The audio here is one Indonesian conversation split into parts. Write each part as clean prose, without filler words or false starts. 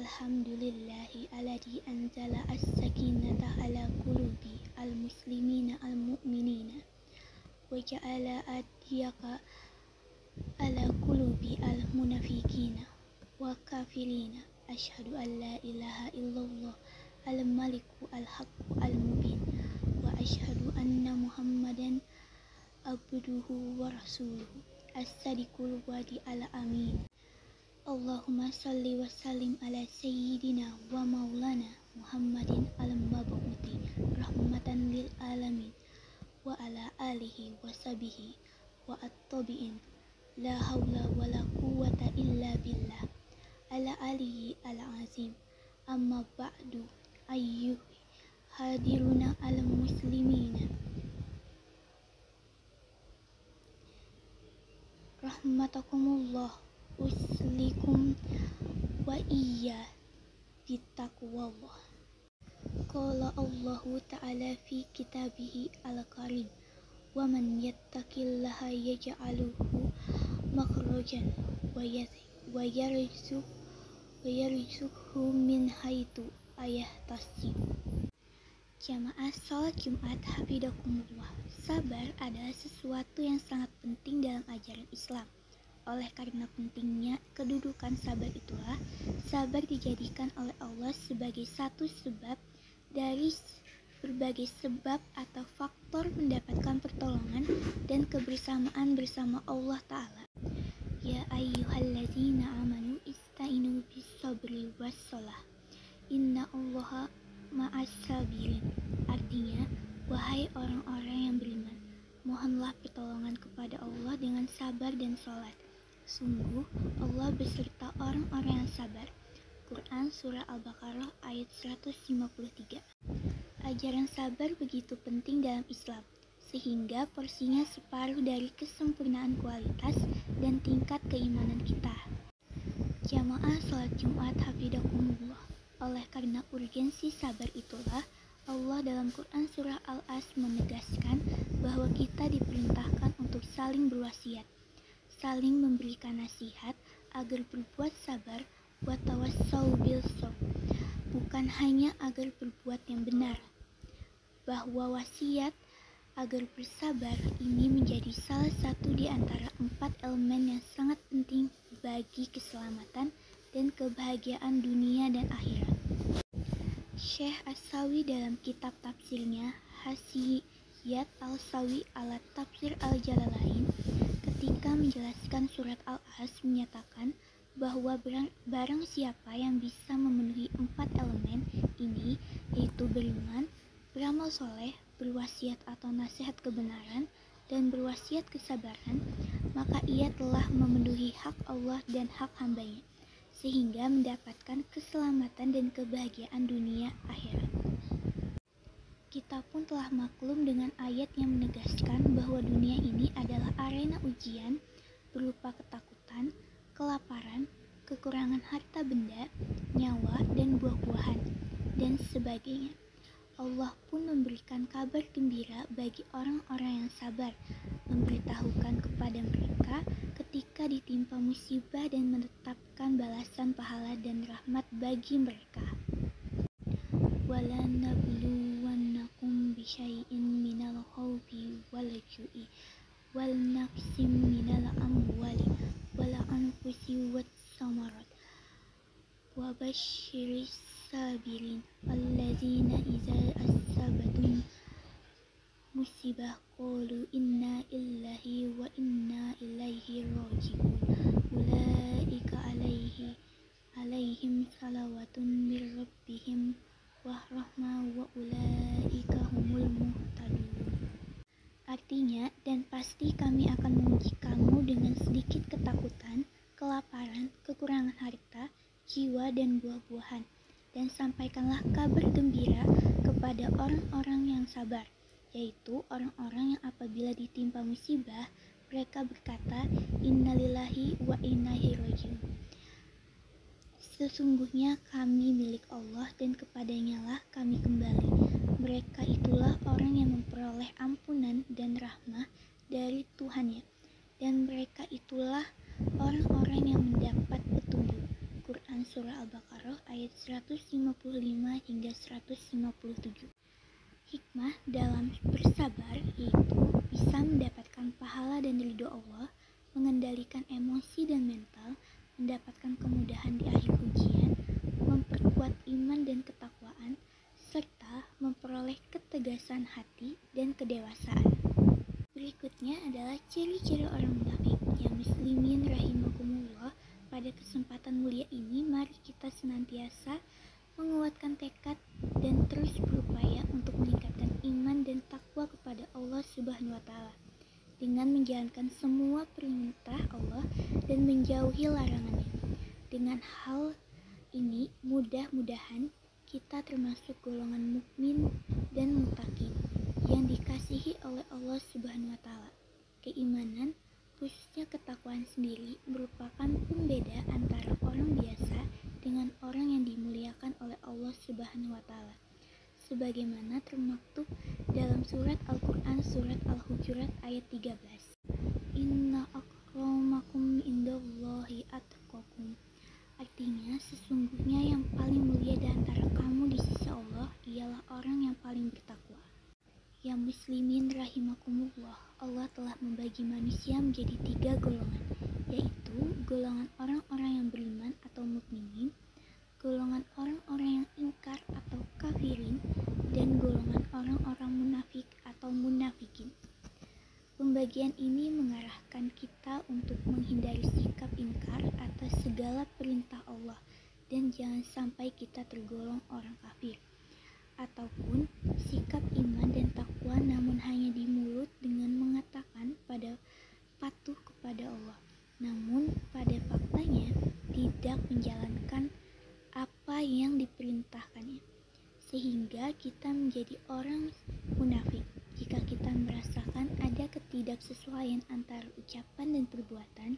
Alhamdulillahi alladzi anzala as-sakinata ala qulubi al-muslimina al-mu'minina wa ja'ala adyaka ala qulubi al-munafiqina wa kafirina. Asyhadu an la ilaha illallah al-maliku al-haqqu al-mubin wa asyhadu anna Muhammadan abduhu wa rasuluhu as-sadiqul wa'di al-amin. Allahumma salli wa sallim ala sayyidina wa maulana Muhammadin al-mabu'uti rahmatan lil alamin wa ala alihi wa sahbihi wa at-tabi'in la hawla wa la quwwata illa billah ala alihi al-azim. Amma ba'du, ayyuh hadiruna al-muslimina rahmatakumullah, uslikum wa iya bitaqwallah. Qala Allahu ta'ala fi kitabihi al-karim, wa man yattaqillaha yaj'aluhu makhrajan wa yarzuqhu min haitsu ayahtasib. Jamaah salat Jumat hafizakumullah. Sabar adalah sesuatu yang sangat penting dalam ajaran Islam. Oleh karena pentingnya kedudukan sabar itulah, sabar dijadikan oleh Allah sebagai satu sebab dari berbagai sebab atau faktor mendapatkan pertolongan dan kebersamaan bersama Allah Ta'ala. Ya ayyuhalladzina amanu ista'inu bis-sabri was-shalah. Inna Allaha ma'as sabirin. Artinya, wahai orang-orang yang beriman, mohonlah pertolongan kepada Allah dengan sabar dan sholat. Sungguh, Allah beserta orang-orang yang sabar. Quran Surah Al-Baqarah ayat 153. Ajaran sabar begitu penting dalam Islam, sehingga porsinya separuh dari kesempurnaan kualitas dan tingkat keimanan kita. Jamaah salat Jumat hafizakumullah. Oleh karena urgensi sabar itulah, Allah dalam Quran Surah Al-As menegaskan bahwa kita diperintahkan untuk saling berwasiat, saling memberikan nasihat agar berbuat sabar, wa tawassau bil sabr, bukan hanya agar berbuat yang benar. Bahwa wasiat agar bersabar ini menjadi salah satu di antara 4 elemen yang sangat penting bagi keselamatan dan kebahagiaan dunia dan akhirat. Syekh As-Sawi dalam kitab tafsirnya Hasiyat Al-Sawi ala Tafsir Al-Jalalain ketika menjelaskan surat Al-As menyatakan bahwa barang siapa yang bisa memenuhi 4 elemen ini, yaitu beriman, beramal soleh, berwasiat atau nasihat kebenaran, dan berwasiat kesabaran, maka ia telah memenuhi hak Allah dan hak hambanya, sehingga mendapatkan keselamatan dan kebahagiaan dunia akhirat. Kita pun telah maklum dengan ayat yang menegaskan bahwa dunia ini adalah arena ujian berupa ketakutan, kelaparan, kekurangan harta benda, nyawa, dan buah-buahan, dan sebagainya. Allah pun memberikan kabar gembira bagi orang-orang yang sabar, memberitahukan kepada mereka ketika ditimpa musibah dan menetapkan balasan pahala dan rahmat bagi mereka. Walanabluwannakum bisyai'in minal khawfi wal ju'i wal naqsim minal amwali wal anfusi wat samarat wa basyiris sabirin alladzina idza asabatum musibah qalu inna lillahi wa inna ilaihi raji'un ulaika alaihim salawatun mir rabbihim wa rahmah wa ulaika humul muhtadun. Artinya, dan pasti kami akan menguji kamu dengan sedikit ketakutan, kelaparan, kekurangan harta, jiwa, dan buah-buahan, dan sampaikanlah kabar gembira kepada orang-orang yang sabar, yaitu orang-orang yang apabila ditimpa musibah, mereka berkata, innalillahi wa inna ilaihi raji'un. Sesungguhnya kami milik Allah dan kepadanya lah kami kembali. Mereka itulah orang yang memperoleh ampunan dan rahmah dari Tuhannya, dan mereka itulah orang-orang yang mendapat petunjuk. Quran surah Al-Baqarah ayat 155 hingga 157. Hikmah dalam bersabar yaitu bisa mendapatkan pahala dan ridho Allah, mengendalikan emosi dan mental, mendapatkan kemudahan di akhir ujian, memperkuat iman dan ketakwaan, serta memperoleh ketegasan hati dan kedewasaan. Berikutnya adalah ciri-ciri orang munafik. Ya muslimin rahimakumullah, pada kesempatan mulia ini mari kita senantiasa menguatkan tekad dan terus berupaya untuk meningkatkan iman dan takwa kepada Allah Subhanahu wa Ta'ala dengan menjalankan semua perintah Allah dan menjauhi larangannya. Dengan hal ini mudah-mudahan kita termasuk golongan mukmin dan muttaqin yang dikasihi oleh Allah Subhanahu wa Ta'ala. Keimanan, khususnya ketakwaan sendiri, merupakan pembeda antara orang biasa dengan orang yang dimuliakan oleh Allah Subhanahu wa Ta'ala, sebagaimana termaktub dalam surat Al-Quran surat Al-Hujurat ayat 13. Inna akramakum indallahi atqakum. Artinya, sesungguhnya yang paling mulia di antara kamu di sisi Allah ialah orang yang paling bertakwa. Ya muslimin rahimakumullah, Allah telah membagi manusia menjadi 3 golongan, yaitu golongan orang-orang yang beriman atau mukminin, golongan orang-orang yang ingkar atau kafirin, dan golongan orang-orang munafik atau munafikin. Pembagian ini mengarahkan kita untuk menghindari sikap ingkar atas segala perintah Allah dan jangan sampai kita tergolong orang kafir, ataupun sikap iman dan takwa namun hanya di mulut dengan mengatakan pada patuh kepada Allah, namun pada faktanya tidak menjalankan apa yang diperintahkannya, sehingga kita menjadi orang munafik. Jika kita merasakan ada ketidaksesuaian antara ucapan dan perbuatan,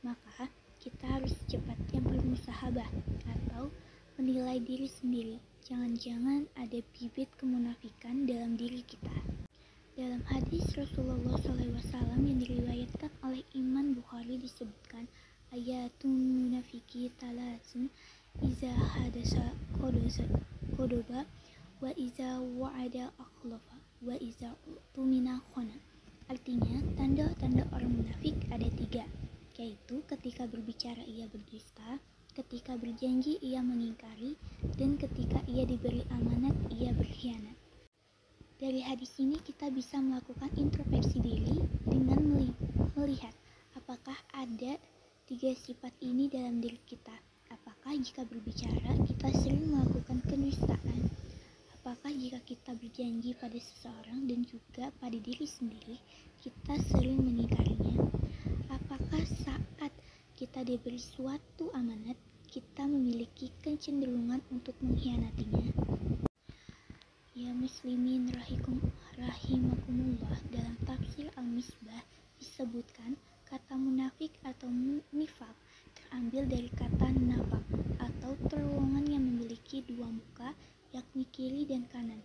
maka kita harus secepatnya bermusahabah atau menilai diri sendiri. Jangan-jangan ada bibit kemunafikan dalam diri kita. Dalam hadis Rasulullah SAW yang diriwayatkan oleh Imam Bukhari disebutkan, ayatun munafiki talasun iza hadasa kodoba wa iza wa'ada akhlafa wa iza tumina khona. Artinya, tanda-tanda orang munafik ada 3, yaitu ketika berbicara ia berdusta, ketika berjanji ia mengingkari, dan ketika ia diberi amanat ia berkhianat. Dari hadis ini kita bisa melakukan introspeksi diri dengan melihat apakah ada 3 sifat ini dalam diri kita. Apakah jika berbicara kita sering melakukan kedustaan? Apakah jika kita berjanji pada seseorang dan juga pada diri sendiri kita sering mengingkarinya? Apakah saat kita diberi suatu amanat kita memiliki kecenderungan untuk mengkhianatinya? Ya muslimin rahimakumullah, dalam tafsir Al-Misbah disebutkan kata munafik atau nifak terambil dari kata nafak atau terowongan yang memiliki 2 muka, yakni kiri dan kanan.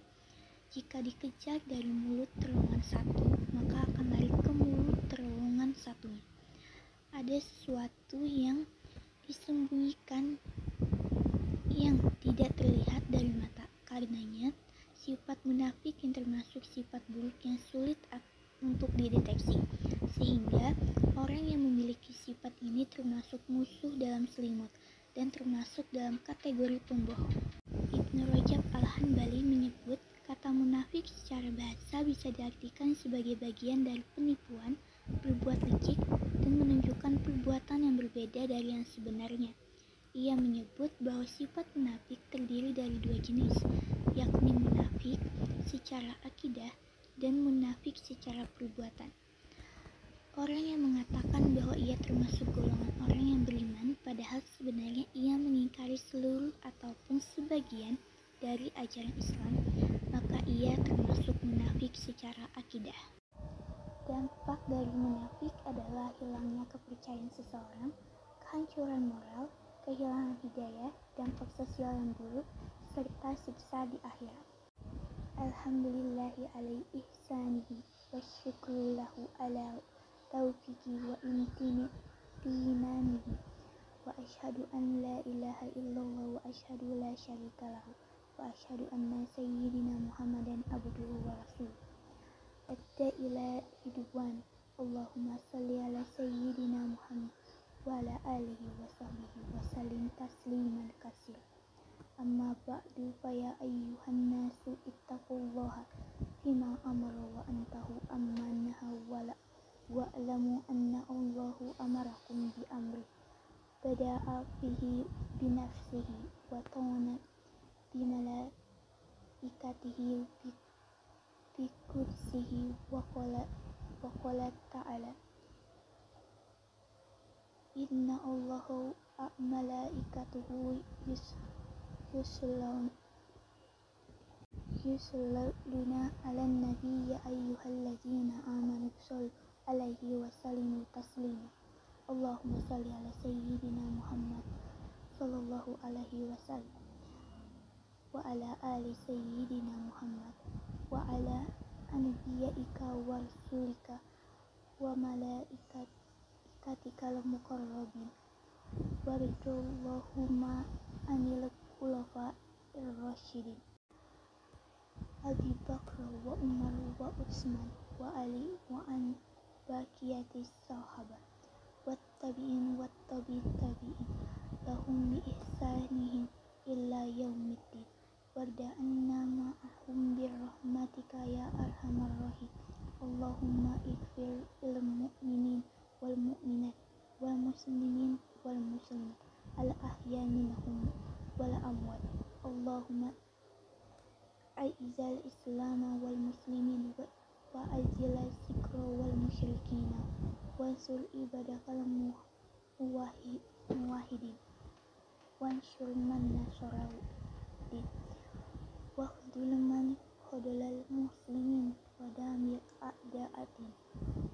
Jika dikejar dari mulut terowongan satu, maka akan lari ke mulut terowongan satunya. Ada sesuatu yang disembunyikan yang tidak terlihat dari mata. Karenanya, sifat munafik yang termasuk sifat buruk yang sulit untuk dideteksi, sehingga orang yang memiliki sifat ini termasuk musuh dalam selimut dan termasuk dalam kategori pembohong. Ibnu Rajab Al-Hanbali menyebut kata munafik secara bahasa bisa diartikan sebagai bagian dari penipuan, berbuat licik, dan menunjukkan perbuatan yang berbeda dari yang sebenarnya. Ia menyebut bahwa sifat munafik terdiri dari 2 jenis, yakni munafik secara akidah dan munafik secara perbuatan. Orang yang mengatakan bahwa ia termasuk golongan orang yang beriman, padahal sebenarnya ia mengingkari seluruh ataupun sebagian dari ajaran Islam, maka ia termasuk munafik secara akidah. Dampak dari munafik adalah hilangnya kepercayaan seseorang, kehancuran moral, kehilangan hidayah, dampak sosial yang buruk, serta siksa di akhirat. Alhamdulillahi alaihi ihsanihi wa syukru lahu ala taufiqi wa imtinanihi wa asyhadu an la ilaha illallah wa asyhadu la syarika lahu wa asyhadu anna sayyidina Muhammadan abduhu wa rasuluh. Adda ila ridwan. Allahumma salli ala sayyidina Muhammad wa ala alihi wa sahbihi wa sallim tasliman katsira. Amma ba'du fa ya ayyuhan nasu ittaqullaha fima amara wa antahu amma naha wa'lamu anna Allahu amarakum bi amri bada'a fihi binafsihi wa ta'ana bi malaikatihi bi kursihi wa qala ta'ala inna Allahu malaikatuhu yusalluna 'alan nabi ya ayyuhalladzina amanu shallu 'alaihi wa sallimu taslima. Allahumma shalli 'ala sayyidina Muhammad sallallahu alaihi wasallam wa 'ala ali sayyidina Muhammad wa 'ala anbiyaika wa rasulika wa malaikatikal muqarrabin wa ridallahumma anil khulafa'ir rasyidin Abi Bakr wa Umar wa Utsman wa Ali wa an baqiyatis sahabah wat tabi'in lahum bi ihsanihim illa yaumiddin warda'anna ma'ahum bi rahmatika ya arhamar rahim. Allahumma ighfir lil mu'minin wal mu'minat wal muslimin wal muslimat al ahya minhum wal amwat. Allahumma a'izzal islam wal muslimin wa azil sikra wal musyrikin wansur ibadakal muwahhidin wansur man nasara din wakhdul man khadalal muslimin wa damir a'da'atin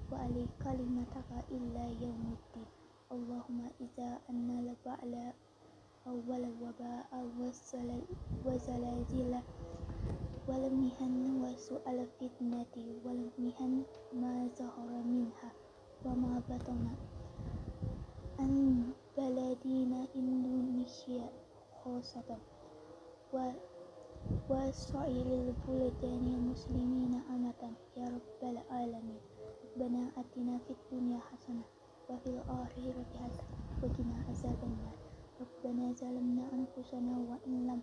wa ali kalimataka illa yaumiddin. Allahumma iza anna la ba'la awwal wa ba'a wa zalazila wal mihan wa su'al fitnati wal mihan ma zahara minha wa ma batana an baladina Indonesia khosatan wa sa'iril buladani muslimina amatan ya rabbal alamin. Rabbana atina fid dunya hasanah wa fil akhirati hasanah wa qina azabannar. Rabbana zalamna anfusana wa in lam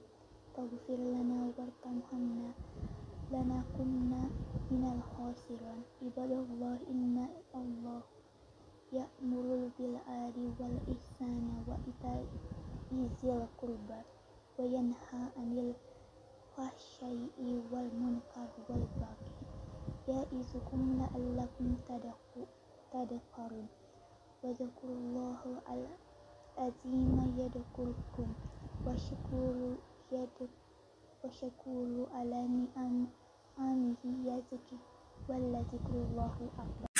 taghfir lana warhamna lanakunanna minal khasirin. Ibadallah inna Allah ya'muru bil adli wal ihsani wa ita'i dzil qurba wa yanha 'anil fahsya'i wal munkar wal baghi ya'izukum la'allakum tadhakkarun. Wa dzkurullahal azima yadhkurkum wa syukuru ala ni'amihi yazidkum wa la dzikrullahi akbar.